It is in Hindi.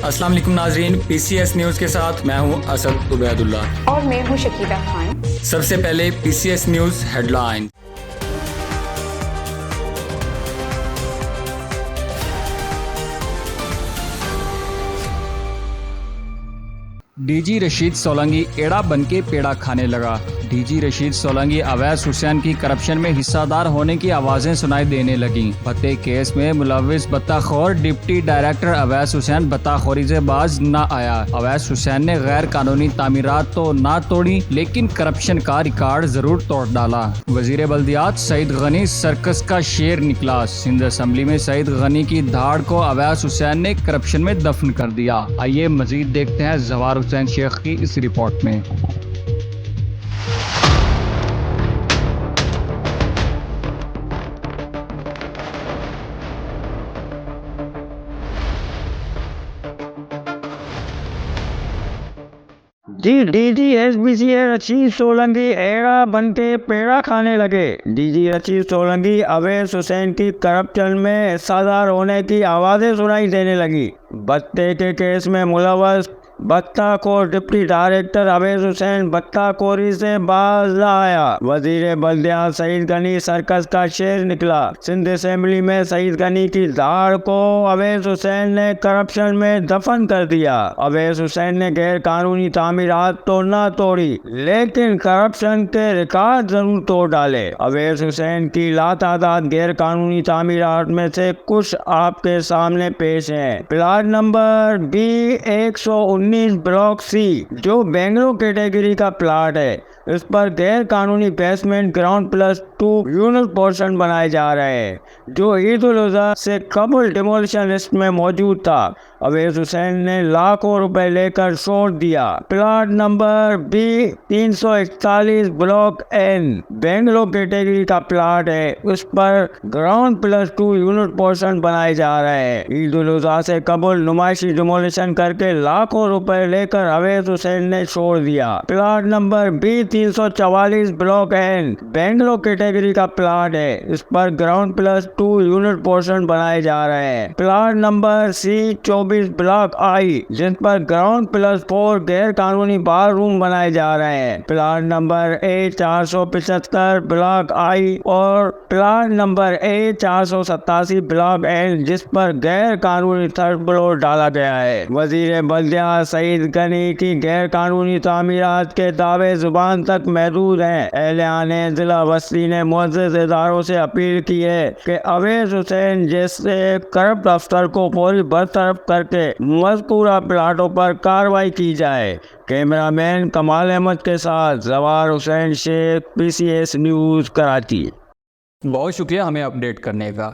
अस्सलाम वालेकुम नाजरीन, PCS न्यूज़ के साथ मैं हूं असद उबैदुल्ला और मैं हूं शकीला खान। सबसे पहले PCS news headline. DG Rashid Solanki एड़ा बनके पेड़ा खाने लगा। डीजी रशीद सोलंकी अवैस हुसैन की करप्शन में हिस्सादार होने की आवाजें सुनाई देने लगी। भत्ते केस में मुलविस बत्ताखोर डिप्टी डायरेक्टर अवैस हुसैन बत्ताखोरी से बाज न आया। अवैस हुसैन ने गैर कानूनी तामीरात तो ना तोड़ी, लेकिन करप्शन का रिकॉर्ड जरूर तोड़ डाला। वजीर बल्दियात सईद गनी सर्कस का शेर निकला। सिंध असम्बली में सईद गनी की धाड़ को अवैस हुसैन ने करप्शन में दफन कर दिया। आइए मजीद देखते हैं जवार हुसैन शेख की इस रिपोर्ट में। डीजीएसबीसी रशीद सोलंकी एड़ा बनके पेड़ा खाने लगे। डीजी रशीद सोलंकी अवैस हुसैन की करप्शन में हिस्सादार होने की आवाज़ें सुनाई देने लगी। भत्ते के केस में मुलविस बत्ताखोर डिप्टी डायरेक्टर अवैस हुसैन बत्ताखोरी से बाज न आया। वजीर बल्दियात सईद गनी सर्कस का शेर निकला। सिंध असेंबली में सईद गनी की धाड़ को अवैस हुसैन ने करप्शन में दफन कर दिया। अवैस हुसैन ने गैर कानूनी तामीरात तो न तोड़ी, लेकिन करप्शन के रिकॉर्ड जरूर तोड़ डाले। अवैस हुसैन की लातादाद गैर कानूनी तामीरात में से कुछ आपके सामने पेश हैं। Plot number B119 block C, जो बेंगलोर कैटेगरी का प्लाट है, इस पर गैर कानूनी बेसमेंट ग्राउंड +2 यूनिट पोर्शन बनाए जा रहे हैं, जो ईद उल अजहा से कबल डिमोलिशन लिस्ट में मौजूद था। अवैस हुसैन ने लाखों रुपए लेकर छोड़ दिया। Plot number B341 block N, Bangalore category का प्लाट है, उस पर ग्राउंड +2 यूनिट पोर्शन बनाए जा रहे हैं। ईद उल अजहा से कबल नुमाइशी डिमोलिशन करके लाखों रुपए लेकर अवैस हुसैन ने छोड़ दिया। Plot number B344 block N, Bangalore category का प्लाट है, इस पर ग्राउंड +2 यूनिट पोर्शन बनाए जा रहे हैं। Plot number C24 block I, जिस पर ग्राउंड +4 गैर कानूनी बार रूम बनाए जा रहे हैं। Plot number A475 block I और plot number A487 block N, जिस पर गैर कानूनी थर्ड फ्लोर डाला गया है। वजीर बल्दियात सईद गनी की गैर कानूनी तामीरात के दावे जुबान तक महदूद हैं। एहलियाने जिला बस्ती ने मुअज़्ज़ज़ इदारों से अपील की है कि अवैस हुसैन जैसे करप्ट अफसर को फौरी बरतरफ करके मज़कूरा प्लाटों पर कार्रवाई की जाए। कैमरामैन कमाल अहमद के साथ जवार हुसैन शेख, PCS न्यूज़ कराची। बहुत शुक्रिया हमें अपडेट करने का।